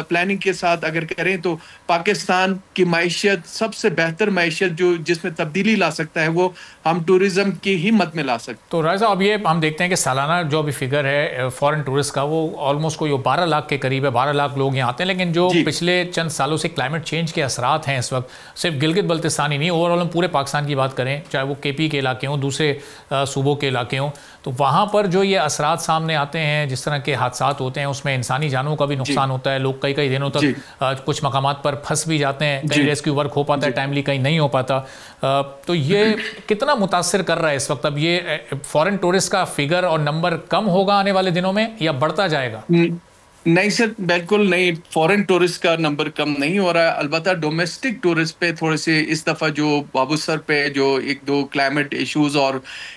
پلاننگ کے ساتھ اگر کریں، تو پاکستان کی معیشت سب سے بہتر معیشت جو جس میں تبدیلی لا سکتا ہے، وہ ہم ٹورزم کی ہی مد میں لا سکتے ہیں۔ تو رائے صاحب، اب یہ ہم دیکھتے ہیں کہ سالانہ جو بھی فگر ہے فارن ٹورسٹ کا، وہ آلموسٹ کوئی 12 لاکھ کے قریب ہے، 12 لاکھ لوگ یہاں آتے ہیں، لیکن جو پچھلے چند سالوں سے کلائمیٹ چینج کے اثرات ہیں اس وقت، صرف گلگت بلتستان ہی نہیں، اوور آل ہم پورے پاکستان کی بات کریں میں, چاہے وہ KP کے علاقے ہوں, دوسرے صوبوں کے علاقے ہوں, تو وہاں پر جو یہ اثرات سامنے آتے ہیں, جس طرح کے حادثات ہوتے ہیں, اس میں انسانی جانوں کا بھی نقصان ہوتا ہے, لوگ کئی دنوں تک کچھ مقامات پر پھنس بھی جاتے ہیں, کہیں ریسکیو ورک ہو پاتا ہے ٹائملی, کہیں نہیں ہو پاتا. تو یہ کتنا متاثر کر رہا ہے اس وقت؟ اب یہ فورن ٹورسٹ کا فگر اور نمبر کم ہوگا آنے والے دنوں میں یا بڑھتا جائے گا؟ نہیں سر, بالکل نہیں, فورن ٹورسٹ کا نمبر کم نہیں ہو رہا ہے. البتہ ڈومیسٹک ٹورسٹ پہ تھوڑے سے اس دفعہ جو بابو سر پہ جو ایک دو کلائمیٹ ایشوز اور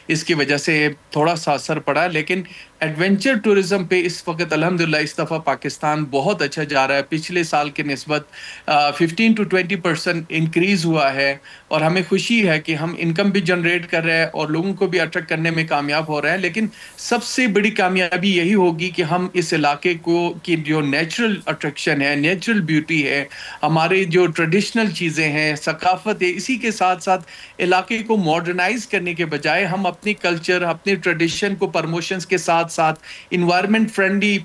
اس کی وجہ سے تھوڑا سا اثر پڑا, لیکن ایڈونچر ٹورزم پہ اس وقت الحمدللہ اس دفعہ پاکستان بہت اچھا جا رہا ہے. پچھلے سال کے نسبت 15 to 20% انکریز ہوا ہے, اور ہمیں خوشی ہے کہ ہم انکم بھی جنریٹ کر رہے ہیں اور لوگوں کو بھی اٹریکٹ کرنے میں کامیاب ہو رہے ہیں. لیکن سب سے بڑی کامیابی یہی ہوگی کہ ہم اس علاقے کو کی جو نیچرل اٹریکشن ہے, نیچرل بیوٹی ہے, ہمارے جو ٹریڈیشنل چیزیں ہیں, ثقافت ہے, اسی کے ساتھ ساتھ علاقے کو ماڈرنائز کرنے کے بجائے ہم اپنی کلچر, اپنے ٹریڈیشن کو پروموشنز کے ساتھ انوائرمنٹ فرینڈلی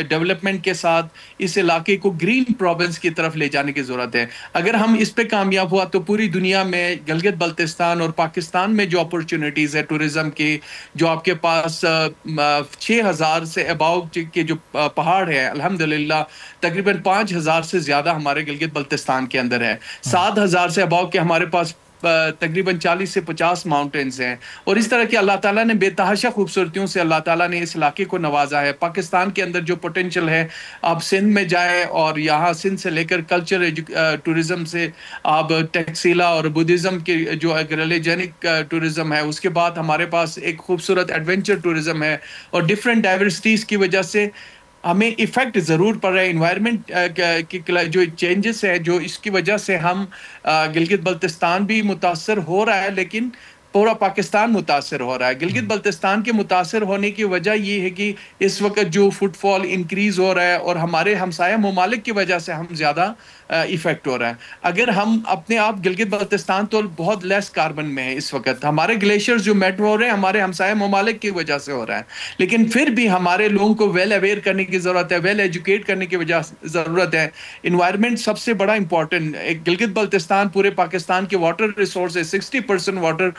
ڈیولپمنٹ کے ساتھ اس علاقے کو گرین پروونس کی طرف لے جانے کی ضرورت ہے. اگر ہم اس پہ کامیاب ہوا تو پوری دنیا میں گلگت بلتستان اور پاکستان میں جو اپورچونیٹیز ہے ٹورزم کی, جو آپ کے پاس 6000 سے اباؤ کے جو پہاڑ ہے, الحمدللہ تقریباً 5000 سے زیادہ ہمارے گلگت بلتستان کے اندر ہے. 7000 سے اباؤ کے ہمارے پاس تقریباً 40 سے 50 ماؤنٹینز ہیں, اور اس طرح کی اللہ تعالیٰ نے بے تحاشا خوبصورتیوں سے اللہ تعالیٰ نے اس علاقے کو نوازا ہے. پاکستان کے اندر جو پوٹینشل ہے, آپ سندھ میں جائیں اور یہاں سندھ سے لے کر کلچر ٹورزم سے آپ ٹیکسیلا اور بدھزم کے جو ایک ریلیجنک ٹورزم ہے, اس کے بعد ہمارے پاس ایک خوبصورت ایڈونچر ٹورزم ہے, اور ڈفرینٹ ڈائیورسٹیز کی وجہ سے ہمیں ایفیکٹ ضرور پڑ رہا ہے. انوائرمنٹ کی جو چینجز ہیں, جو اس کی وجہ سے ہم گلگت بلتستان بھی متاثر ہو رہا ہے, لیکن پورا پاکستان متاثر ہو رہا ہے. گلگت بلتستان کے متاثر ہونے کی وجہ یہ ہے کہ اس وقت جو فٹ فال انکریز ہو رہا ہے, اور ہمارے ہمسایہ ممالک کی وجہ سے ہم زیادہ ایفیکٹ ہو رہا ہے. اگر ہم اپنے آپ گلگت بلتستان تو بہت لیس کاربن میں ہے اس وقت, ہمارے گلیشیئرز جو میلٹ ہو رہے ہیں ہمارے ہمسایہ ممالک کی وجہ سے ہو رہا ہے, لیکن پھر بھی ہمارے لوگوں کو ویل اویئر کرنے کی ضرورت ہے, ویل ایجوکیٹ کرنے کی وجہ ضرورت ہے. انوائرمنٹ سب سے بڑا امپورٹنٹ, گلگت بلتستان پورے پاکستان کے واٹر ریسورس ہے, 60% واٹر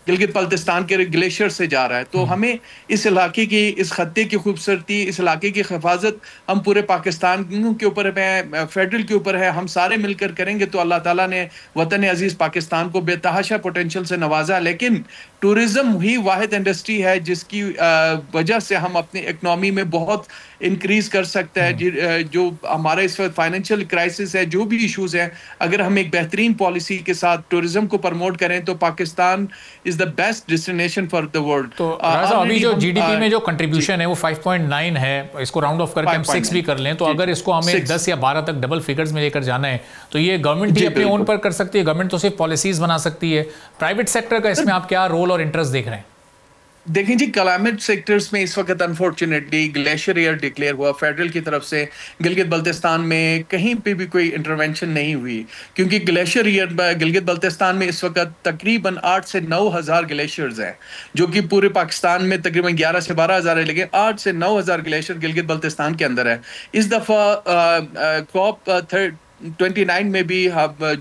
گلگت بلتستان کے گلیشیئر سے جا رہا ہے. تو ہمیں اس علاقے کی, اس خطے کی خوبصورتی, اس علاقے کی حفاظت ہم پورے پاکستان کے اوپر ہے, فیڈرل کے اوپر ہے, ہم سارے مل کر کریں گے تو اللہ تعالیٰ نے وطن عزیز پاکستان کو بے تحاشا پوٹینشل سے نوازا. لیکن ٹورزم ہی واحد انڈسٹری ہے جس کی وجہ سے ہم اپنی اکنامی میں بہت انکریز کر سکتے ہیں. جو ہمارا اس وقت فائنینشیل کرائسس ہے, جو بھی ایشوز ہیں, اگر ہم ایک بہترین پالیسی کے ساتھ ٹورزم کو پروموٹ کریں تو Pakistan is the best destination for the world. تو ابھی جو جی ڈی پی میں جو کنٹریبیوشن ہے وہ 5.9 ہے, اس کو راؤنڈ آف کر کے ہم 6 بھی کر لیں, تو اگر اس کو ہمیں 10 یا 12 تک ڈبل فگرز میں لے کر جانا ہے تو یہ گورنمنٹ ہی اپنے اون پر کر سکتی ہے. گورنمنٹ تو صرف پالیسیز بنا سکتی ہے, پرائیویٹ سیکٹر کا اس میں آپ کیا رول اور انٹرسٹ دیکھ رہے ہیں؟ دیکھیں جی, کلائمیٹ سیکٹرز میں اس وقت انفارچونیٹلی گلیشیئر ایئر ڈکلیئر ہوا فیڈرل کی طرف سے. گلگت بلتستان میں کہیں پہ بھی کوئی انٹرونشن نہیں ہوئی, کیونکہ گلیشیئر ایئر گلگت بلتستان میں اس وقت تقریباً 8 سے 9 ہزار گلیشیئرز ہیں, جو کہ پورے پاکستان میں تقریباً 11 سے 12 ہزار ہے, لیکن 8 سے 9 ہزار گلیشیئر گلگت بلتستان کے اندر ہے. اس دفعہ COP 29 میں بھی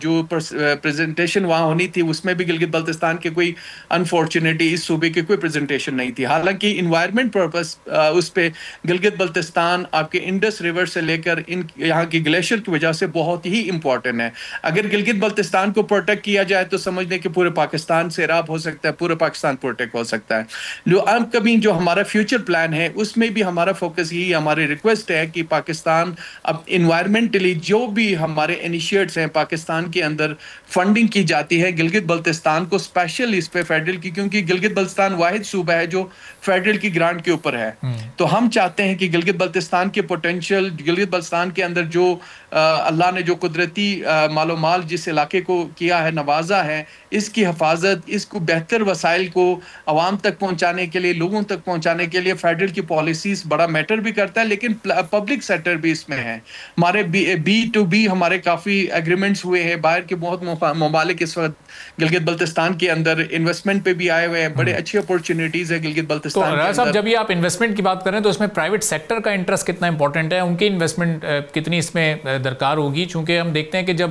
جو پریزنٹیشن وہاں ہونی تھی اس میں بھی گلگت بلتستان کے کوئی انفارچونیٹلی اس صوبے کی کوئی پریزنٹیشن نہیں تھی. حالانکہ انوائرمنٹ پرپس اس پہ گلگت بلتستان آپ کے انڈس ریور سے لے کر یہاں کی گلیشیئر کی وجہ سے بہت ہی امپورٹنٹ ہے. اگر گلگت بلتستان کو پروٹیکٹ کیا جائے تو سمجھ لیں کہ پورے پاکستان سیراب ہو سکتا ہے, پورا پاکستان پروٹیکٹ ہو سکتا ہے. جو اب کبھی جو ہمارا فیوچر پلان ہے اس میں بھی ہمارا فوکس یہی, ہماری ریکویسٹ ہے کہ پاکستان اب انوائرمنٹلی جو بھی ہمارے انیشیٹس ہیں پاکستان کے اندر فنڈنگ کی جاتی ہے گلگت بلتستان کو اسپیشل اس پہ فیڈرل کی, کیونکہ گلگت بلتستان واحد صوبہ ہے جو فیڈرل کی گرانٹ کے اوپر ہے. تو ہم چاہتے ہیں کہ گلگت بلتستان کے پوٹینشیل, گلگت بلتستان کے اندر جو اللہ نے جو قدرتی مال و مال جس علاقے کو کیا ہے, نوازا ہے, اس کی حفاظت, اس کو بہتر وسائل کو عوام تک پہنچانے کے لیے, لوگوں تک پہنچانے کے لیے فیڈرل کی پالیسیز بڑا میٹر بھی کرتا ہے, لیکن پبلک سیکٹر بھی اس میں ہے. ہمارے B2B ہمارے کافی ایگریمنٹس ہوئے ہیں، باہر کے بہت ممالک اس وقت گلگت بلتستان کے اندر انویسٹمنٹ پہ بھی آئے ہوئے ہیں، بڑے اچھی اپورچونیٹیز ہے گلگت بلتستان کے اندر۔ صاحب جب یہ آپ انویسٹمنٹ کی بات کریں تو اس میں پرائیویٹ سیکٹر کا انٹرسٹ کتنا امپورٹنٹ ہے، ان کی انویسٹمنٹ کتنی اس میں درکار ہوگی؟ چونکہ ہم دیکھتے ہیں کہ جب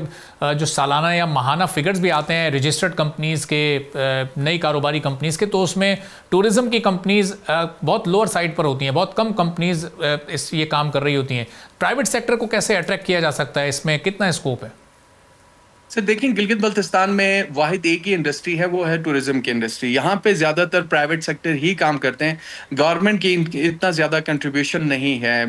جو سالانہ یا ماہانہ فگرز بھی آتے ہیں رجسٹرڈ کمپنیز کے، نئی کاروباری کمپنیز کے، تو اس میں ٹورزم کی کمپنیز بہت لوور سائڈ پر ہوتی ہیں، بہت کم کمپنیز یہ کام کر رہی ہوتی ہیں۔ پرائیویٹ سیکٹر کو کیسے اٹریکٹ کیا جا سکتا ہے، اس میں کتنا اسکوپ ہے؟ سر دیکھیں گلگت بلتستان میں واحد ایک ہی انڈسٹری ہے، وہ ہے ٹورزم کی انڈسٹری۔ یہاں پہ زیادہ تر پرائیویٹ سیکٹر ہی کام کرتے ہیں، گورنمنٹ کی اتنا زیادہ کنٹریبیوشن نہیں ہے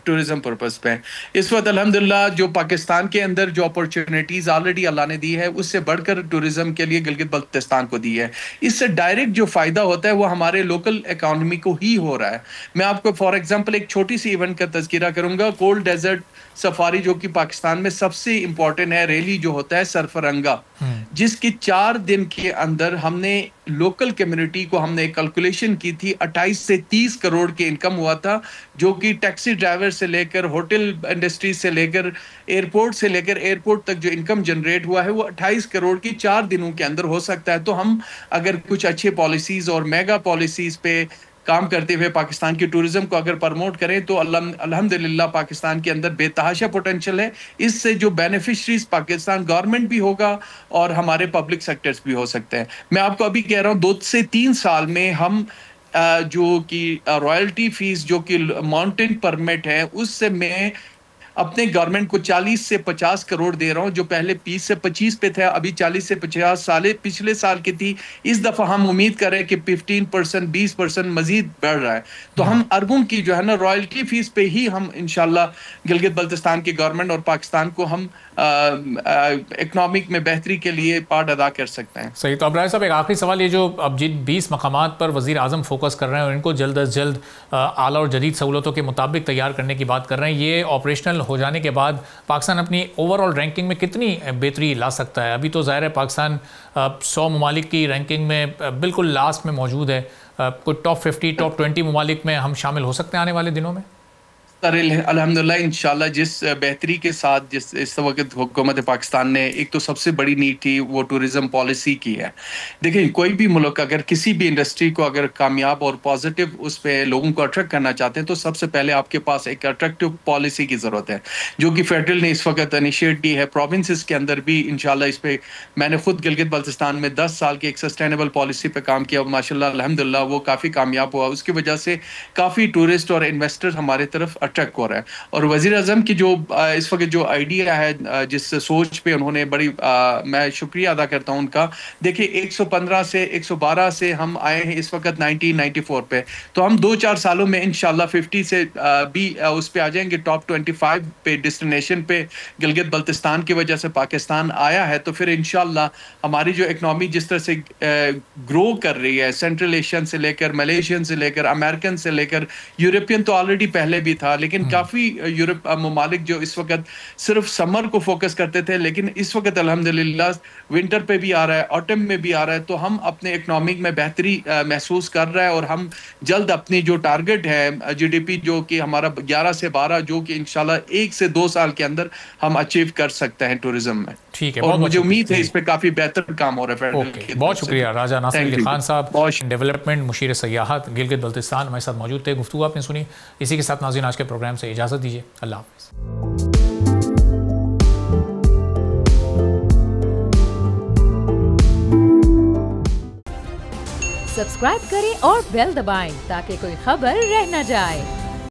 ٹورزم پرپس پہ۔ اس وقت الحمدللہ جو پاکستان کے اندر جو اپورچونیٹیز آلریڈی اللہ نے دی ہے، اس سے بڑھ کر ٹورزم کے لیے گلگت بلتستان کو دی ہے۔ اس سے ڈائریکٹ جو فائدہ ہوتا ہے وہ ہمارے لوکل اکانومی کو ہی ہو رہا ہے۔ میں آپ کو فار ایگزامپل ایک چھوٹی سی ایونٹ کا تذکرہ کروں گا، کولڈ ڈیزرٹ سفاری جو کہ پاکستان میں سب سے امپورٹنٹ ہے، ریلی جو ہوتا ہے سرفرنگا، جس کی 4 دن کے اندر ہم نے لوکل کمیونٹی کو ہم نے کیلکولیشن کی تھی 28 سے 30 کروڑ کے انکم ہوا تھا، جو کہ ٹیکسی ڈرائیور سے لے کر ہوٹل انڈسٹری سے لے کر ایئرپورٹ سے لے کر ایئرپورٹ تک جو انکم جنریٹ ہوا ہے وہ 28 کروڑ کی 4 دنوں کے اندر ہو سکتا ہے۔ تو ہم اگر کچھ اچھے پالیسیز اور میگا پالیسیز پہ کام کرتے ہوئے پاکستان کی ٹورزم کو اگر پرموٹ کریں تو الحمدللہ پاکستان کے اندر بے تحاشا پوٹینشل ہے۔ اس سے جو بینیفیشریز پاکستان گورنمنٹ بھی ہوگا اور ہمارے پبلک سیکٹرز بھی ہو سکتے ہیں۔ میں آپ کو ابھی کہہ رہا ہوں 2 سے 3 سال میں ہم جو کہ رائلٹی فیس جو کہ ماؤنٹین پرمٹ ہے، اس سے میں اپنے گورنمنٹ کو 40 سے 50 کروڑ دے رہا ہوں، جو پہلے 20 سے 25 پہ تھا، ابھی 40 سے 50 پچھلے سال کی تھی۔ اس دفعہ ہم امید کریں کہ 15%، 20% مزید بڑھ رہا ہے۔ تو ہم اربوں کی جو ہے نا رائلٹی فیس پہ ہی ہم انشاءاللہ گلگت بلتستان کی گورنمنٹ اور پاکستان کو ہم اکنامک میں بہتری کے لیے پارٹ ادا کر سکتے ہیں۔ صحیح۔ تو ابراہیم صاحب ایک آخری سوال، یہ جو اب جن 20 مقامات پر وزیر اعظم فوکس کر رہے ہیں اور ان کو جلد از جلد اعلیٰ اور جدید سہولتوں کے مطابق تیار کرنے کی بات کر رہے ہیں، یہ آپریشنل ہو جانے کے بعد پاکستان اپنی اوور آل رینکنگ میں کتنی بہتری لا سکتا ہے؟ ابھی تو ظاہر ہے پاکستان 100 ممالک کی رینکنگ میں بالکل لاسٹ میں موجود ہے، کوئی ٹاپ 50 ٹاپ 20 ممالک میں ہم شامل ہو سکتے ہیں آنے والے دنوں میں؟ الحمدللہ انشاءاللہ جس بہتری کے ساتھ جس اس وقت حکومت پاکستان نے ایک تو سب سے بڑی نیڈ تھی وہ ٹورزم پالیسی کی ہے۔ دیکھیں کوئی بھی ملک اگر کسی بھی انڈسٹری کو اگر کامیاب اور پازیٹیو اس پہ لوگوں کو اٹریکٹ کرنا چاہتے ہیں تو سب سے پہلے آپ کے پاس ایک اٹریکٹیو پالیسی کی ضرورت ہے، جو کہ فیڈرل نے اس وقت انیشیٹ کی ہے۔ پروونسز کے اندر بھی انشاءاللہ اس پہ میں نے خود گلگت بلتستان میں 10 سال کی ایک سسٹینیبل پالیسی پہ کام کیا، ماشاءاللہ الحمدللہ وہ کافی کامیاب ہوا۔ اس کی وجہ سے کافی ٹورسٹ اور انویسٹر ہمارے طرف اٹریکٹ ہو رہا ہے۔ اور وزیر اعظم کی جو اس وقت جو آئیڈیا ہے، جس سوچ پہ انہوں نے بڑی میں شکریہ ادا کرتا ہوں ان کا۔ دیکھیں 115 سے 112 سے ہم آئے ہیں اس وقت 1994 پہ، تو ہم 2-4 سالوں میں انشاءاللہ 50 سے بھی اس پہ آ جائیں گے، ٹاپ 25 پہ ڈیسٹینیشن پہ گلگت بلتستان کی وجہ سے پاکستان آیا ہے۔ تو پھر انشاءاللہ ہماری جو اکنامی جس طرح سے گرو کر رہی ہے، سینٹرل ایشین سے لے کر ملیشین سے لے کر امریکن سے لے کر یورپین تو آلریڈی پہلے بھی تھا، لیکن کافی یورپ ممالک جو اس وقت صرف سمر کو فوکس کرتے تھے، لیکن اس وقت الحمدللہ ونٹر پہ بھی آ رہا ہے، آٹم میں بھی آ رہا ہے، تو ہم اپنے اکنامک میں بہتری محسوس کر رہا ہے اور ہم جلد اپنی جو ٹارگٹ ہے جی ڈی پی جو کہ ہمارا 11 سے 12 جو کہ انشاءاللہ 1 سے 2 سال کے اندر ہم اچیو کر سکتے ہیں ٹورزم میں۔ ٹھیک ہے، اور مجھے امید ہے اس پہ کافی بہتر کام ہو رہا ہے۔ بہت شکریہ راجہ ناصر علی خان صاحب، ڈیولپمنٹ مشیر سیاحت گلگت بلتستان ہمارے ساتھ موجود تھے، گفتگو آپ نے سنی۔ اسی کے ساتھ ناظرین آج کے پروگرام سے اجازت دیجیے، اللہ حافظ۔ سبسکرائب کریں اور بیل دبائیں تاکہ کوئی خبر رہ نہ جائے۔